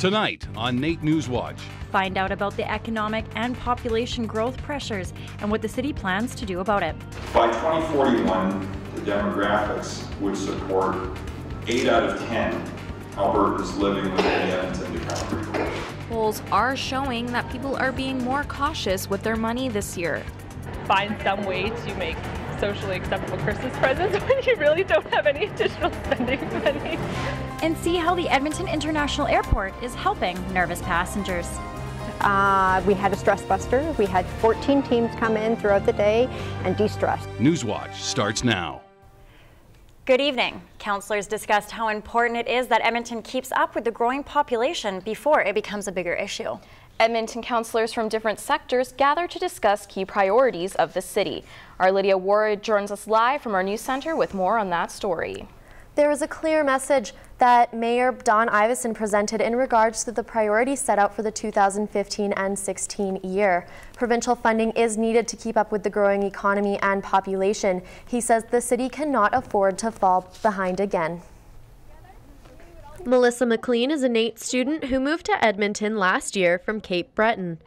Tonight on NAIT NewsWatch. Find out about the economic and population growth pressures and what the city plans to do about it. By 2041, the demographics would support 8 out of 10 Albertans living within the Edmonton to Calgary corridor. Polls are showing that people are being more cautious with their money this year. Find some way to make socially acceptable Christmas presents when you really don't have any additional spending money. And see how the Edmonton International Airport is helping nervous passengers. We had a stress buster. We had 14 teams come in throughout the day and de-stress. NewsWatch starts now. Good evening. Councillors discussed how important it is that Edmonton keeps up with the growing population before it becomes a bigger issue. Edmonton councillors from different sectors gather to discuss key priorities of the city. Our Lydia Ward joins us live from our news center with more on that story. There was a clear message that Mayor Don Iveson presented in regards to the priorities set out for the 2015 and 16 year. Provincial funding is needed to keep up with the growing economy and population. He says the city cannot afford to fall behind again. Melissa McLean is a NAIT student who moved to Edmonton last year from Cape Breton.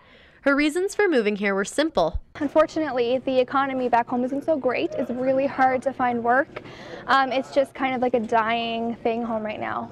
Her reasons for moving here were simple. Unfortunately, the economy back home isn't so great. It's really hard to find work. It's just kind of like a dying thing home right now.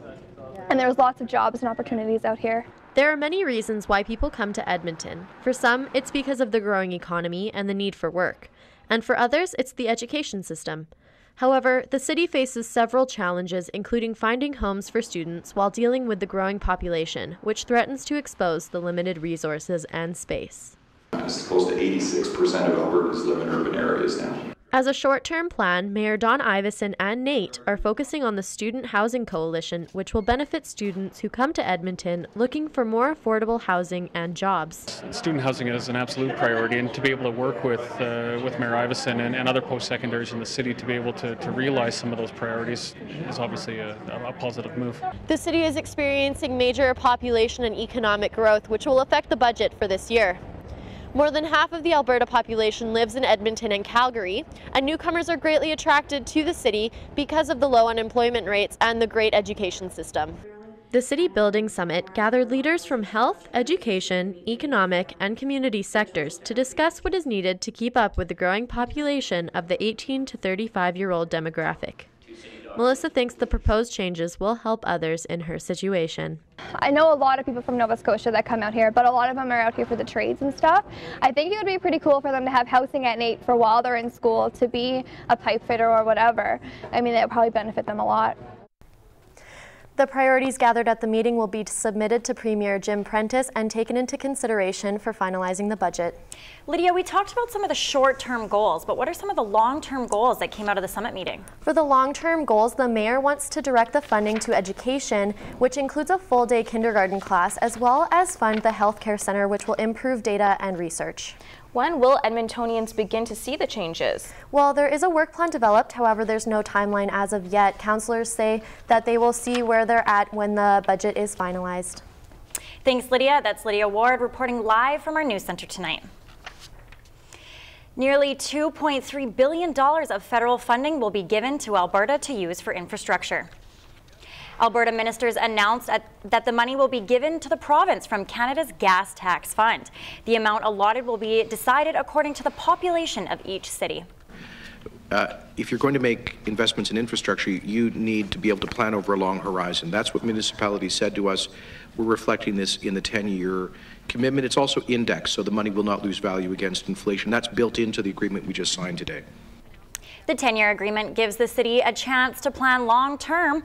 And there's lots of jobs and opportunities out here. There are many reasons why people come to Edmonton. For some, it's because of the growing economy and the need for work. And for others, it's the education system. However, the city faces several challenges, including finding homes for students while dealing with the growing population, which threatens to expose the limited resources and space. It's close to 86% of Albertans live in urban areas now. As a short-term plan, Mayor Don Iveson and NAIT are focusing on the Student Housing Coalition, which will benefit students who come to Edmonton looking for more affordable housing and jobs. Student housing is an absolute priority, and to be able to work with Mayor Iveson and other post-secondaries in the city to be able to realize some of those priorities is obviously a positive move. The city is experiencing major population and economic growth, which will affect the budget for this year. More than half of the Alberta population lives in Edmonton and Calgary, and newcomers are greatly attracted to the city because of the low unemployment rates and the great education system. The City Building Summit gathered leaders from health, education, economic, and community sectors to discuss what is needed to keep up with the growing population of the 18 to 35-year-old demographic. Melissa thinks the proposed changes will help others in her situation. I know a lot of people from Nova Scotia that come out here, but a lot of them are out here for the trades and stuff. I think it would be pretty cool for them to have housing at NAIT for while they're in school, to be a pipe fitter or whatever. I mean, that would probably benefit them a lot. The priorities gathered at the meeting will be submitted to Premier Jim Prentice and taken into consideration for finalizing the budget. Lydia, we talked about some of the short-term goals, but what are some of the long-term goals that came out of the summit meeting? For the long-term goals, the mayor wants to direct the funding to education, which includes a full-day kindergarten class, as well as fund the healthcare center, which will improve data and research. When will Edmontonians begin to see the changes? Well, there is a work plan developed, however, there's no timeline as of yet. Councillors say that they will see where they're at when the budget is finalized. Thanks, Lydia. That's Lydia Ward reporting live from our news center tonight. Nearly $2.3 billion of federal funding will be given to Alberta to use for infrastructure. Alberta ministers announced that the money will be given to the province from Canada's gas tax fund. The amount allotted will be decided according to the population of each city. If you're going to make investments in infrastructure, you need to be able to plan over a long horizon. That's what municipalities said to us. We're reflecting this in the 10-year commitment. It's also indexed, so the money will not lose value against inflation. That's built into the agreement we just signed today. The 10-year agreement gives the city a chance to plan long-term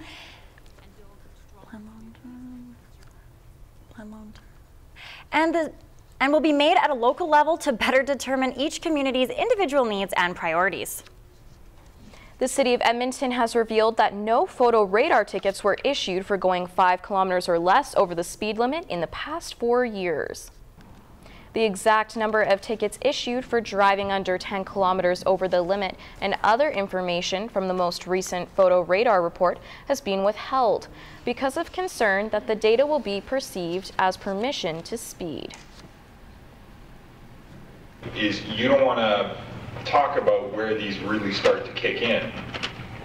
and will be made at a local level to better determine each community's individual needs and priorities. The City of Edmonton has revealed that no photo radar tickets were issued for going 5 kilometers or less over the speed limit in the past 4 years. The exact number of tickets issued for driving under 10 kilometers over the limit and other information from the most recent photo radar report has been withheld because of concern that the data will be perceived as permission to speed. You don't want to talk about where these really start to kick in,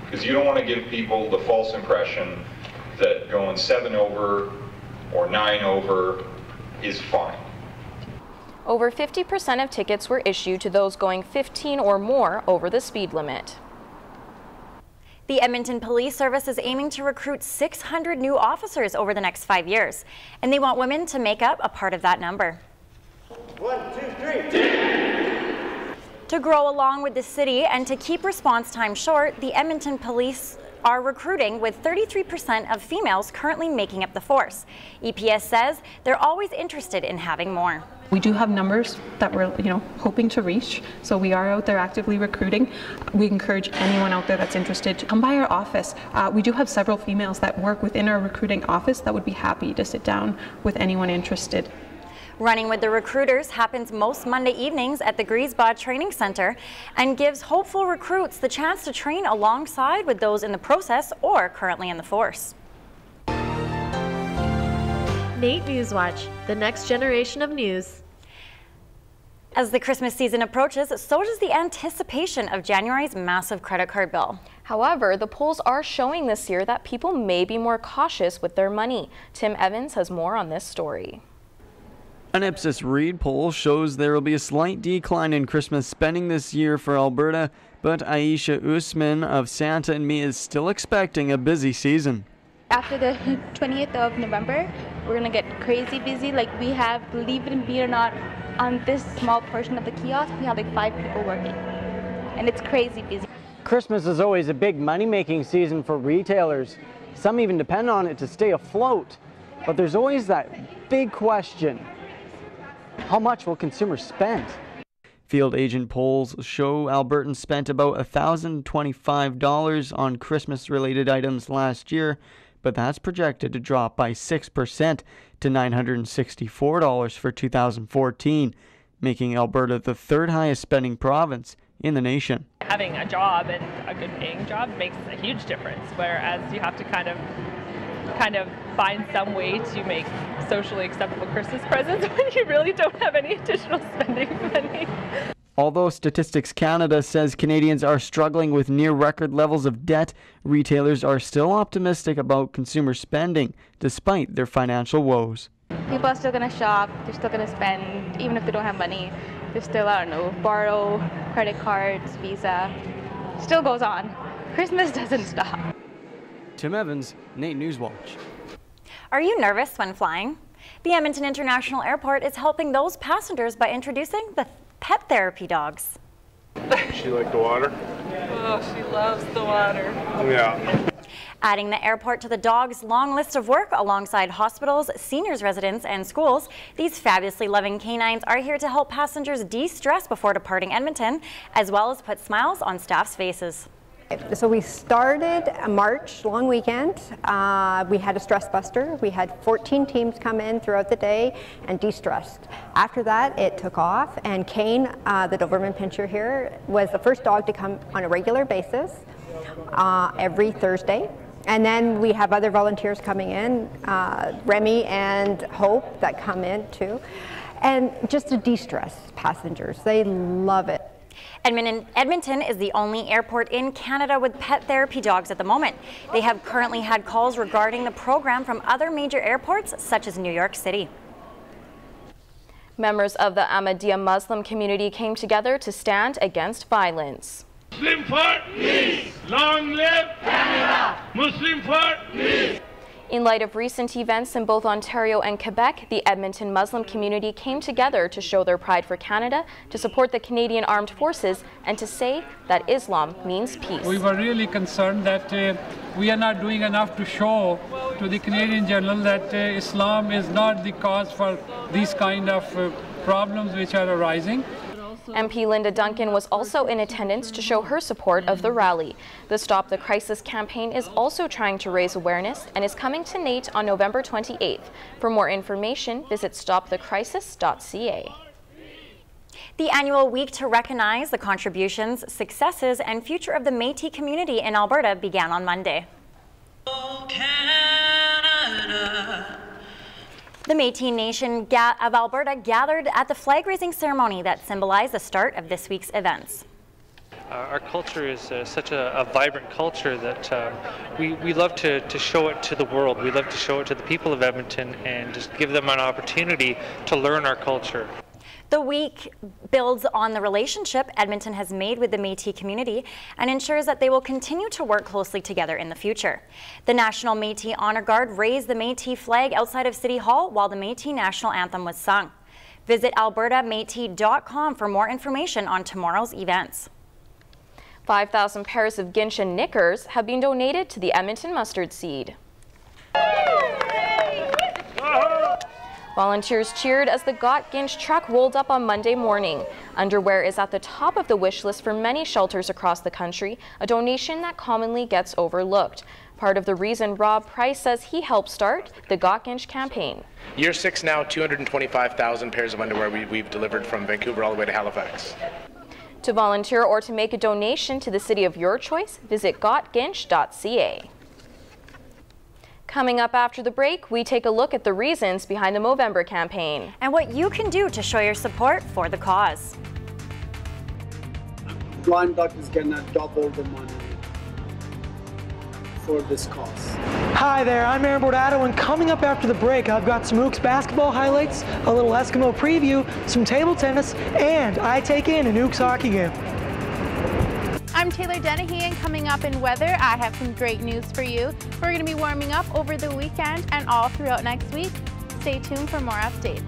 because you don't want to give people the false impression that going 7 over or 9 over is fine. Over 50% of tickets were issued to those going 15 or more over the speed limit. The Edmonton Police Service is aiming to recruit 600 new officers over the next 5 years, and they want women to make up a part of that number. 1, 2, 3. To grow along with the city and to keep response time short, the Edmonton Police are recruiting, with 33% of females currently making up the force. EPS says they're always interested in having more. We do have numbers that we're hoping to reach, so we are out there actively recruiting. We encourage anyone out there that's interested to come by our office. We do have several females that work within our recruiting office that would be happy to sit down with anyone interested. Running with the Recruiters happens most Monday evenings at the Griesbach Training Center and gives hopeful recruits the chance to train alongside with those in the process or currently in the force. NAIT NewsWatch, the next generation of news. As the Christmas season approaches, so does the anticipation of January's massive credit card bill. However, the polls are showing this year that people may be more cautious with their money. Tim Evans has more on this story. An Ipsos Reid poll shows there will be a slight decline in Christmas spending this year for Alberta, but Aisha Usman of Santa and Me is still expecting a busy season. After the 20th of November, we're going to get crazy busy. Like we have, believe it or not, on this small portion of the kiosk, we have like 5 people working. And it's crazy busy. Christmas is always a big money-making season for retailers. Some even depend on it to stay afloat. But there's always that big question. How much will consumers spend? Field agent polls show Albertans spent about $1,025 on Christmas-related items last year, but that's projected to drop by 6% to $964 for 2014, making Alberta the third highest spending province in the nation. Having a job and a good paying job makes a huge difference, whereas you have to kind of find some way to make socially acceptable Christmas presents when you really don't have any additional spending money. Although Statistics Canada says Canadians are struggling with near record levels of debt, retailers are still optimistic about consumer spending despite their financial woes. People are still going to shop, they're still going to spend, even if they don't have money. They're still, borrow, credit cards, Visa. Still goes on. Christmas doesn't stop. Tim Evans, NAIT NewsWatch. Are you nervous when flying? The Edmonton International Airport is helping those passengers by introducing the pet therapy dogs. She like the water? Oh, she loves the water. Yeah. Adding the airport to the dogs' long list of work alongside hospitals, seniors' residents, and schools, these fabulously loving canines are here to help passengers de-stress before departing Edmonton, as well as put smiles on staff's faces. So we started a March long weekend. We had a stress buster. We had 14 teams come in throughout the day and de-stressed. After that, it took off, and Kane, the Doberman Pinscher here, was the first dog to come on a regular basis every Thursday. And then we have other volunteers coming in, Remy and Hope, that come in too, and just to de-stress passengers. They love it. Edmonton is the only airport in Canada with pet therapy dogs at the moment. They have currently had calls regarding the program from other major airports, such as New York City. Members of the Ahmadiyya Muslim community came together to stand against violence. Muslim for peace! Long live Canada! Muslim for peace! In light of recent events in both Ontario and Quebec, the Edmonton Muslim community came together to show their pride for Canada, to support the Canadian Armed Forces, and to say that Islam means peace. We were really concerned that we are not doing enough to show to the Canadian General that Islam is not the cause for these kind of problems which are arising. MP Linda Duncan was also in attendance to show her support of the rally. The Stop the Crisis campaign is also trying to raise awareness and is coming to NAIT on November 28th. For more information, visit stopthecrisis.ca. The annual week to recognize the contributions, successes, and future of the Métis community in Alberta began on Monday. Oh, Canada. The Métis Nation of Alberta gathered at the flag-raising ceremony that symbolized the start of this week's events. Our culture is such a vibrant culture that we love to show it to the world. We love to show it to the people of Edmonton and just give them an opportunity to learn our culture. The week builds on the relationship Edmonton has made with the Métis community and ensures that they will continue to work closely together in the future. The National Métis Honor Guard raised the Métis flag outside of City Hall while the Métis National Anthem was sung. Visit albertamétis.com for more information on tomorrow's events. 5,000 pairs of Gentian knickers have been donated to the Edmonton Mustard Seed. Volunteers cheered as the Got Ginch truck rolled up on Monday morning. Underwear is at the top of the wish list for many shelters across the country, a donation that commonly gets overlooked. Part of the reason Rob Price says he helped start the Got Ginch campaign. Year 6 now, 225,000 pairs of underwear we've delivered from Vancouver all the way to Halifax. To volunteer or to make a donation to the city of your choice, visit gotginch.ca. Coming up after the break, we take a look at the reasons behind the Movember campaign. And what you can do to show your support for the cause. Blind Duck is gonna double the money for this cause. Hi there, I'm Aaron Bordato, and coming up after the break, I've got some Ooks basketball highlights, a little Eskimo preview, some table tennis, and I take in an Ooks hockey game. I'm Taylor Dennehy, and coming up in weather, I have some great news for you. We're going to be warming up over the weekend and all throughout next week. Stay tuned for more updates.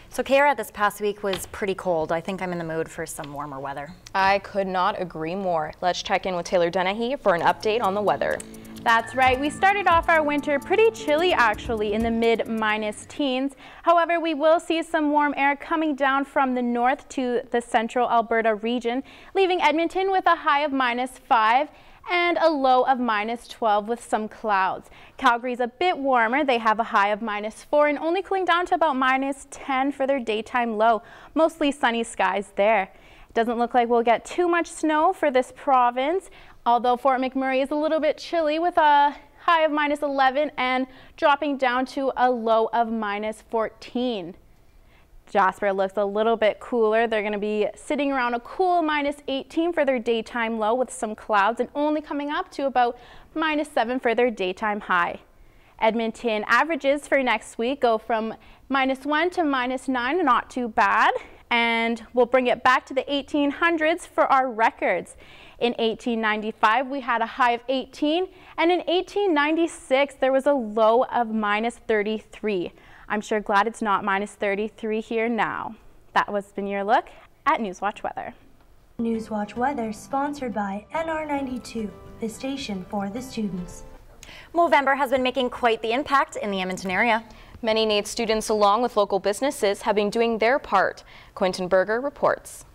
So Kara, this past week was pretty cold. I think I'm in the mood for some warmer weather. I could not agree more. Let's check in with Taylor Dennehy for an update on the weather. That's right. We started off our winter pretty chilly actually in the mid-minus teens. However, we will see some warm air coming down from the north to the central Alberta region, leaving Edmonton with a high of -5 and a low of -12 with some clouds. Calgary's a bit warmer. They have a high of -4 and only cooling down to about -10 for their daytime low. Mostly sunny skies there. It doesn't look like we'll get too much snow for this province, although Fort McMurray is a little bit chilly with a high of -11 and dropping down to a low of -14. Jasper looks a little bit cooler. They're going to be sitting around a cool -18 for their daytime low with some clouds and only coming up to about -7 for their daytime high. Edmonton averages for next week go from -1 to -9, not too bad, and we'll bring it back to the 1800s for our records. In 1895, we had a high of 18, and in 1896, there was a low of -33. I'm sure glad it's not -33 here now. That was been your look at NewsWatch Weather. NewsWatch Weather sponsored by NR92, the station for the students. Movember has been making quite the impact in the Edmonton area. Many NAIT students, along with local businesses, have been doing their part. Quentin Berger reports.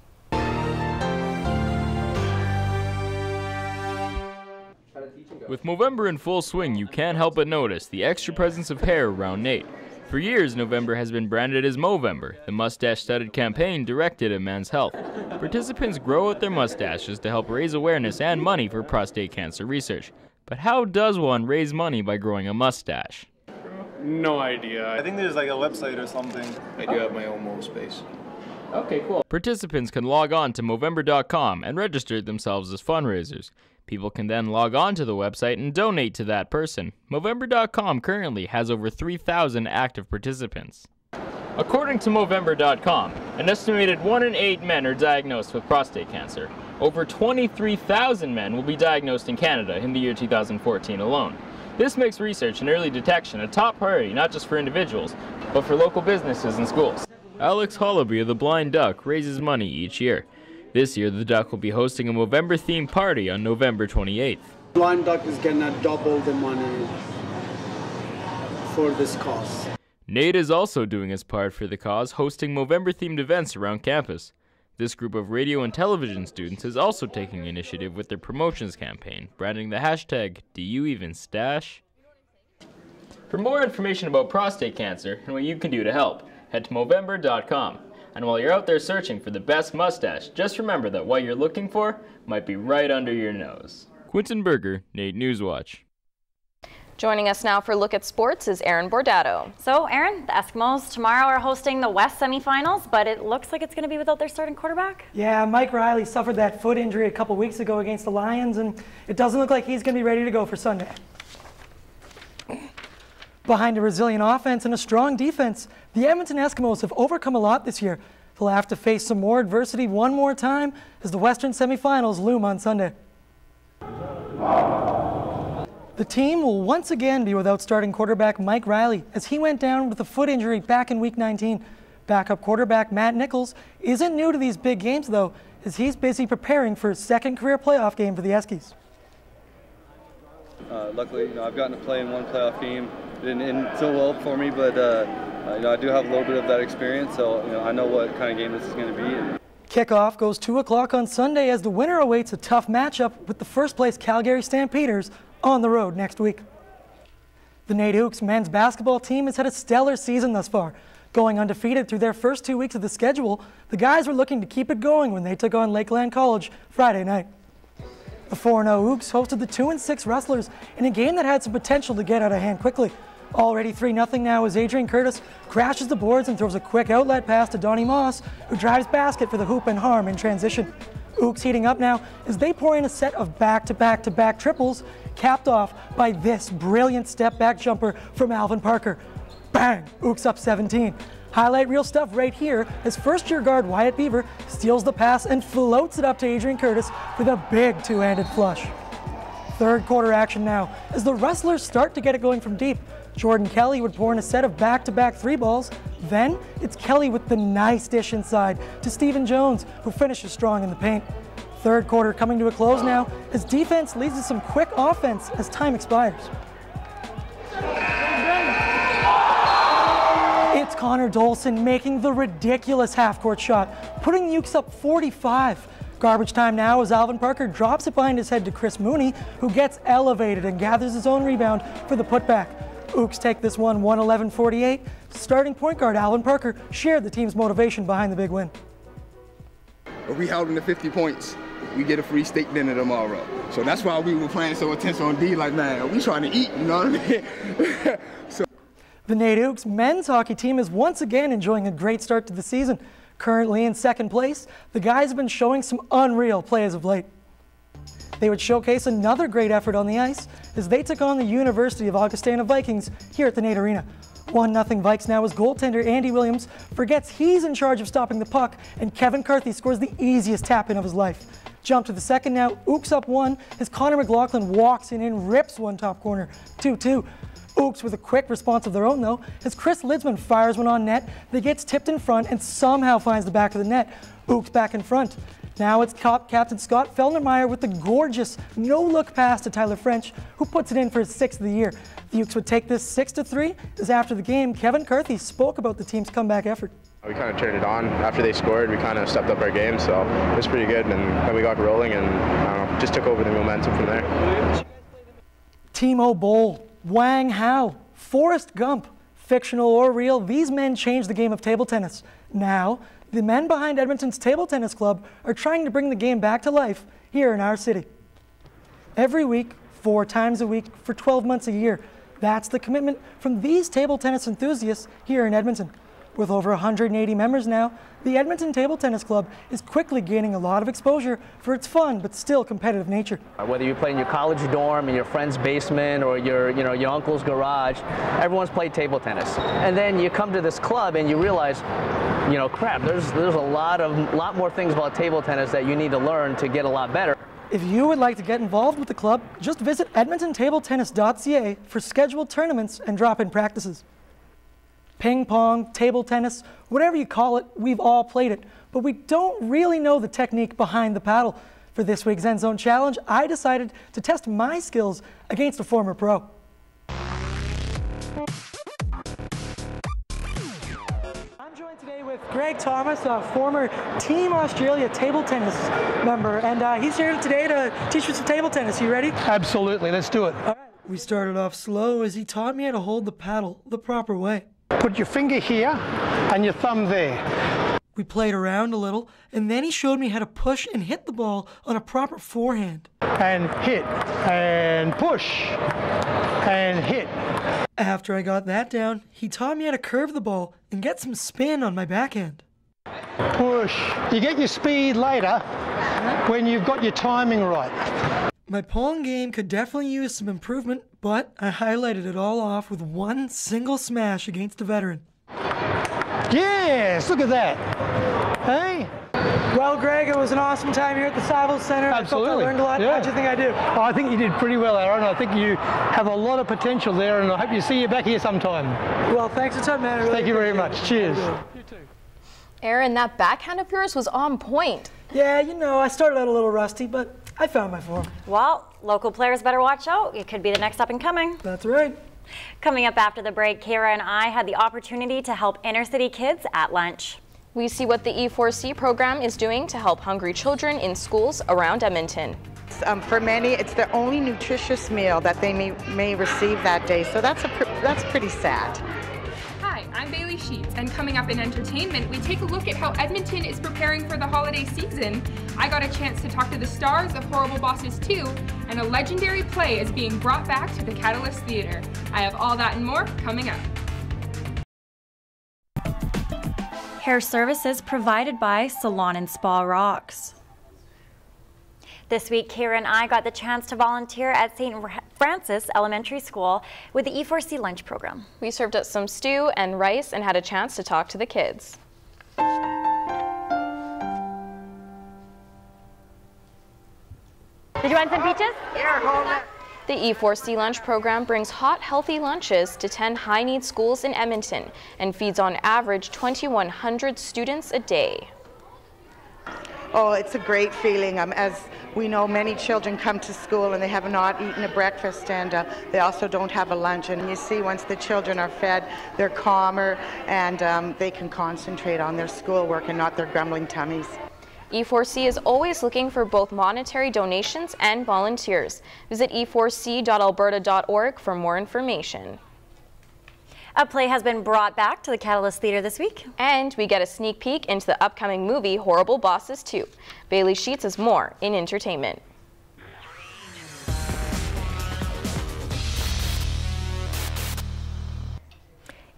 With Movember in full swing, you can't help but notice the extra presence of hair around NAIT. For years, November has been branded as Movember, the mustache-studded campaign directed at men's health. Participants grow out their mustaches to help raise awareness and money for prostate cancer research. But how does one raise money by growing a mustache? No idea. I think there's like a website or something. I do have my own mole space. Okay, cool. Participants can log on to Movember.com and register themselves as fundraisers. People can then log on to the website and donate to that person. Movember.com currently has over 3,000 active participants. According to Movember.com, an estimated 1 in 8 men are diagnosed with prostate cancer. Over 23,000 men will be diagnosed in Canada in the year 2014 alone. This makes research and early detection a top priority not just for individuals, but for local businesses and schools. Alex Hollaby of the Blind Duck raises money each year. This year, the Duck will be hosting a Movember-themed party on November 28th. Blind Duck is gonna double the money for this cause. NAIT is also doing its part for the cause, hosting Movember-themed events around campus. This group of radio and television students is also taking initiative with their promotions campaign, branding the hashtag #DoYouEvenStash? For more information about prostate cancer and what you can do to help, head to Movember.com. And while you're out there searching for the best mustache, just remember that what you're looking for might be right under your nose. Quentin Berger, NAIT NewsWatch. Joining us now for a look at sports is Aaron Bordato. So, Aaron, the Eskimos tomorrow are hosting the West semifinals, but it looks like it's going to be without their starting quarterback. Yeah, Mike Riley suffered that foot injury a couple weeks ago against the Lions, and it doesn't look like he's going to be ready to go for Sunday. Behind a resilient offense and a strong defense, the Edmonton Eskimos have overcome a lot this year. They'll have to face some more adversity one more time as the Western semifinals loom on Sunday. The team will once again be without starting quarterback Mike Riley as he went down with a foot injury back in Week 19. Backup quarterback Matt Nichols isn't new to these big games, though, as he's busy preparing for his second career playoff game for the Eskies. Luckily, I've gotten to play in one playoff game. It didn't end so well for me, but I do have a little bit of that experience, so I know what kind of game this is going to be. Kickoff goes 2 o'clock on Sunday as the winner awaits a tough matchup with the first-place Calgary Stampeders on the road next week. The NAIT men's basketball team has had a stellar season thus far. Going undefeated through their first 2 weeks of the schedule, the guys were looking to keep it going when they took on Lakeland College Friday night. The 4-0 Ooks hosted the 2-6 Rustlers in a game that had some potential to get out of hand quickly. Already 3-0 now as Adrian Curtis crashes the boards and throws a quick outlet pass to Donnie Moss, who drives basket for the hoop and harm in transition. Ooks heating up now as they pour in a set of back-to-back-to-back triples, capped off by this brilliant step-back jumper from Alvin Parker. Bang! Ooks up 17. Highlight reel stuff right here as first-year guard Wyatt Beaver steals the pass and floats it up to Adrian Curtis for the big two-handed flush. Third quarter action now as the Rustlers start to get it going from deep. Jordan Kelly would pour in a set of back-to-back 3 balls. Then it's Kelly with the nice dish inside to Stephen Jones, who finishes strong in the paint. Third quarter coming to a close now as defense leads to some quick offense as time expires. It's Connor Dolson making the ridiculous half-court shot, putting the Ukes up 45. Garbage time now as Alvin Parker drops it behind his head to Chris Mooney, who gets elevated and gathers his own rebound for the putback. Ooks take this one 111-48. Starting point guard Alvin Parker shared the team's motivation behind the big win. If we held them to 50 points, we get a free steak dinner tomorrow. So that's why we were playing so intense on D, like, man, we trying to eat, you know what I mean? So. The NAIT men's hockey team is once again enjoying a great start to the season. Currently in second place, the guys have been showing some unreal play as of late. They would showcase another great effort on the ice as they took on the University of Augustana Vikings here at the NAIT Arena. 1-0 Vikes now as goaltender Andy Williams forgets he's in charge of stopping the puck, and Kevin Carthy scores the easiest tap-in of his life. Jump to the second now, Ooks up 1 as Connor McLaughlin walks in and rips one top corner. 2-2. Ooks with a quick response of their own though, as Chris Lidsman fires one on net that gets tipped in front and somehow finds the back of the net. Ooks back in front. Now it's Captain Scott Feldnermeyer with the gorgeous no-look pass to Tyler French, who puts it in for his 6th of the year. The Ukes would take this 6-3, as after the game, Kevin Carthy spoke about the team's comeback effort. We kind of turned it on. After they scored, we kind of stepped up our game, so it was pretty good. And then we got rolling and, I don't know, just took over the momentum from there. Timo Boll, Wang Hao, Forrest Gump, fictional or real, these men changed the game of table tennis. Now, the men behind Edmonton's Table Tennis Club are trying to bring the game back to life here in our city. Every week, 4 times a week, for 12 months a year. That's the commitment from these table tennis enthusiasts here in Edmonton. With over 180 members now, the Edmonton Table Tennis Club is quickly gaining a lot of exposure for its fun but still competitive nature. Whether you play in your college dorm, in your friend's basement, or your uncle's garage, everyone's played table tennis. And then you come to this club and you realize, crap, there's a lot more things about table tennis that you need to learn to get a lot better. If you would like to get involved with the club, just visit edmontontabletennis.ca for scheduled tournaments and drop-in practices. Ping pong, table tennis, whatever you call it, we've all played it, but we don't really know the technique behind the paddle. For this week's End Zone Challenge, I decided to test my skills against a former pro. I'm joined today with Greg Thomas, a former Team Australia table tennis member, and he's here today to teach us some table tennis. You ready? Absolutely, let's do it. All right. We started off slow as he taught me how to hold the paddle the proper way. Put your finger here and your thumb there. We played around a little, and then he showed me how to push and hit the ball on a proper forehand. And hit, and push, and hit. After I got that down, he taught me how to curve the ball and get some spin on my backhand. Push. You get your speed later when you've got your timing right. My pong game could definitely use some improvement, but I highlighted it all off with one single smash against a veteran. Yes, look at that. Hey? Well, Greg, it was an awesome time here at the Saville Center. Absolutely. I learned a lot. Yeah. How'd you think I do? Oh, I think you did pretty well, Aaron. I think you have a lot of potential there, and I hope you see you back here sometime. Well, thanks a ton, man. Thank you very much. Cheers. You too. Aaron, that backhand of yours was on point. Yeah, you know, I started out a little rusty, but I found my form. Well, local players better watch out. It could be the next up and coming. That's right. Coming up after the break, Kara and I had the opportunity to help inner city kids at lunch. We see what the E4C program is doing to help hungry children in schools around Edmonton. For many, it's the only nutritious meal that they may receive that day, so that's pretty sad. Hi, I'm Bailey Sheets, and coming up in entertainment, we take a look at how Edmonton is preparing for the holiday season. I got a chance to talk to the stars of Horrible Bosses 2, and a legendary play is being brought back to the Catalyst Theatre. I have all that and more coming up. Hair services provided by Salon and Spa Rocks. This week, Kara and I got the chance to volunteer at St. Francis Elementary School with the E4C lunch program. We served up some stew and rice and had a chance to talk to the kids. Did you want some peaches? The E4C lunch program brings hot, healthy lunches to 10 high-need schools in Edmonton and feeds on average 2,100 students a day. Oh, it's a great feeling. As we know, many children come to school and they have not eaten a breakfast, and they also don't have a lunch. And you see, once the children are fed, they're calmer and they can concentrate on their schoolwork and not their grumbling tummies. E4C is always looking for both monetary donations and volunteers. Visit e4c.alberta.org for more information. A play has been brought back to the Catalyst Theatre this week. And we get a sneak peek into the upcoming movie Horrible Bosses 2. Bailey Sheets has more in entertainment.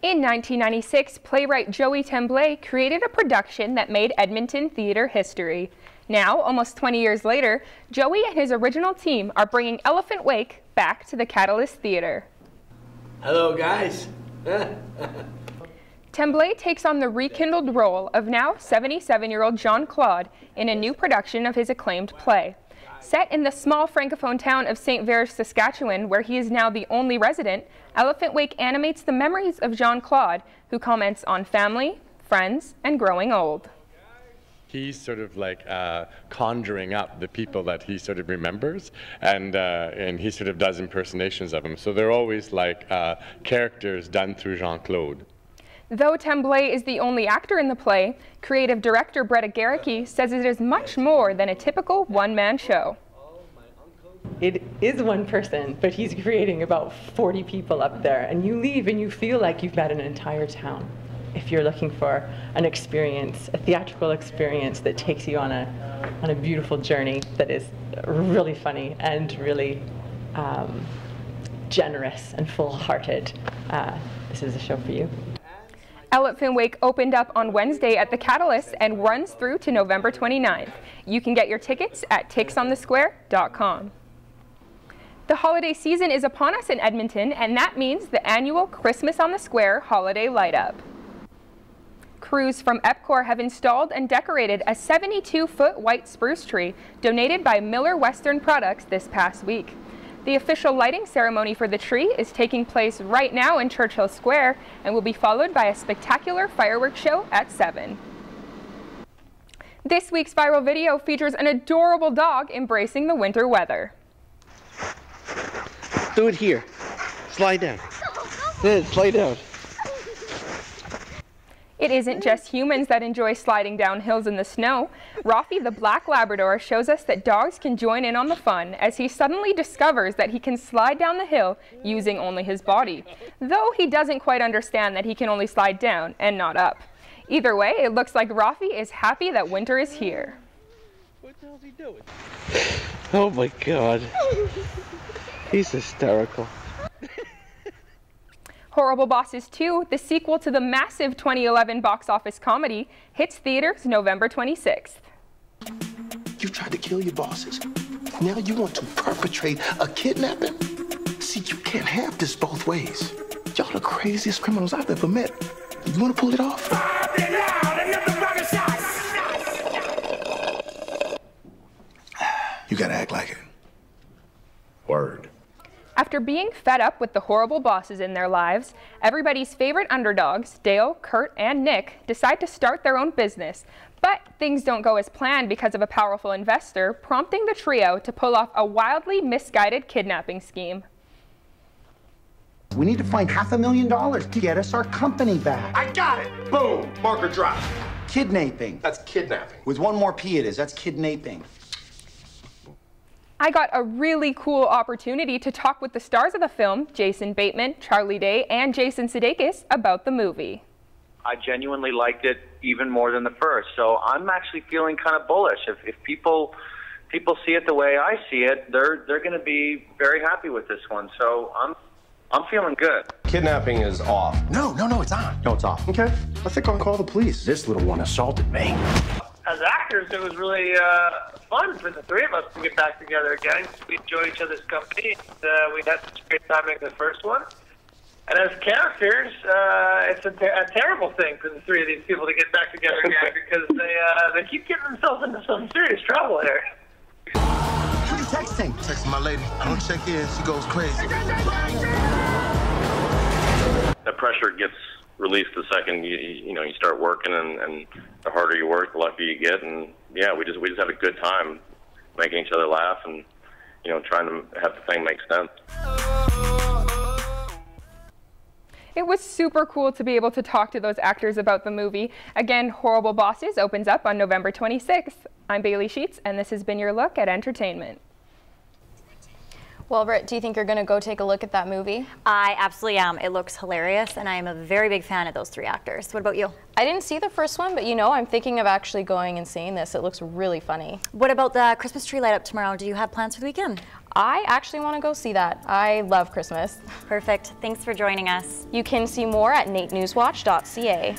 In 1996, playwright Joey Tremblay created a production that made Edmonton theatre history. Now, almost 20 years later, Joey and his original team are bringing Elephant Wake back to the Catalyst Theatre. Hello, guys. Tremblay takes on the rekindled role of now 77-year-old Jean Claude in a new production of his acclaimed play. Set in the small francophone town of St. Vierge, Saskatchewan, where he is now the only resident, Elephant Wake animates the memories of Jean Claude, who comments on family, friends, and growing old. He's sort of like conjuring up the people that he sort of remembers, and he sort of does impersonations of them. So they're always like characters done through Jean-Claude. Though Tremblay is the only actor in the play, creative director Bretta Garricky says it is much more than a typical one-man show. It is one person, but he's creating about 40 people up there, and you leave and you feel like you've met an entire town. If you're looking for an experience, a theatrical experience that takes you on a beautiful journey that is really funny and really generous and full-hearted, this is a show for you. Elephant Wake opened up on Wednesday at the Catalyst and runs through to November 29th. You can get your tickets at ticksonthesquare.com. The holiday season is upon us in Edmonton, and that means the annual Christmas on the Square holiday light up. Crews from EPCOR have installed and decorated a 72-foot white spruce tree donated by Miller Western Products this past week. The official lighting ceremony for the tree is taking place right now in Churchill Square and will be followed by a spectacular fireworks show at 7. This week's viral video features an adorable dog embracing the winter weather. Do it here. Slide down. Good, slide down. It isn't just humans that enjoy sliding down hills in the snow. Rafi the Black Labrador shows us that dogs can join in on the fun as he suddenly discovers that he can slide down the hill using only his body, though he doesn't quite understand that he can only slide down and not up. Either way, it looks like Rafi is happy that winter is here. What the hell's he doing? Oh my God. He's hysterical. Horrible Bosses 2, the sequel to the massive 2011 box office comedy, hits theaters November 26th. You tried to kill your bosses. Now you want to perpetrate a kidnapping? See, you can't have this both ways. Y'all the craziest criminals I've ever met. You want to pull it off? You gotta act like it. Word. After being fed up with the horrible bosses in their lives, everybody's favorite underdogs, Dale, Kurt, and Nick, decide to start their own business. But things don't go as planned because of a powerful investor, prompting the trio to pull off a wildly misguided kidnapping scheme. We need to find $500,000 to get us our company back. I got it! Boom! Marker drop. Kidnapping. That's kidnapping. With one more P it is. That's kidnapping. I got a really cool opportunity to talk with the stars of the film, Jason Bateman, Charlie Day, and Jason Sudeikis, about the movie. I genuinely liked it even more than the first, so I'm actually feeling kind of bullish. If people see it the way I see it, they're going to be very happy with this one. So I'm feeling good. Kidnapping is off. No, it's on. No, it's off. Okay, I think I'll call the police. This little one assaulted me. As actors, it was really fun for the three of us to get back together again. We enjoyed each other's company. We had such a great time making the first one. And as characters, it's a terrible thing for the three of these people to get back together again because they keep getting themselves into some serious trouble here. Who are you texting? Texting my lady. I don't check in. She goes crazy. The pressure gets released the second you start working, and the harder you work, the luckier you get. And yeah, we just had a good time making each other laugh and trying to have the thing make sense. It was super cool to be able to talk to those actors about the movie. Again, Horrible Bosses opens up on November 26th. I'm Bailey Sheets, and this has been your look at entertainment. Well, Britt, do you think you're going to go take a look at that movie? I absolutely am. It looks hilarious, and I am a very big fan of those three actors. What about you? I didn't see the first one, but I'm thinking of actually going and seeing this. It looks really funny. What about the Christmas tree light up tomorrow? Do you have plans for the weekend? I actually want to go see that. I love Christmas. Perfect. Thanks for joining us. You can see more at NAIT NewsWatch.ca.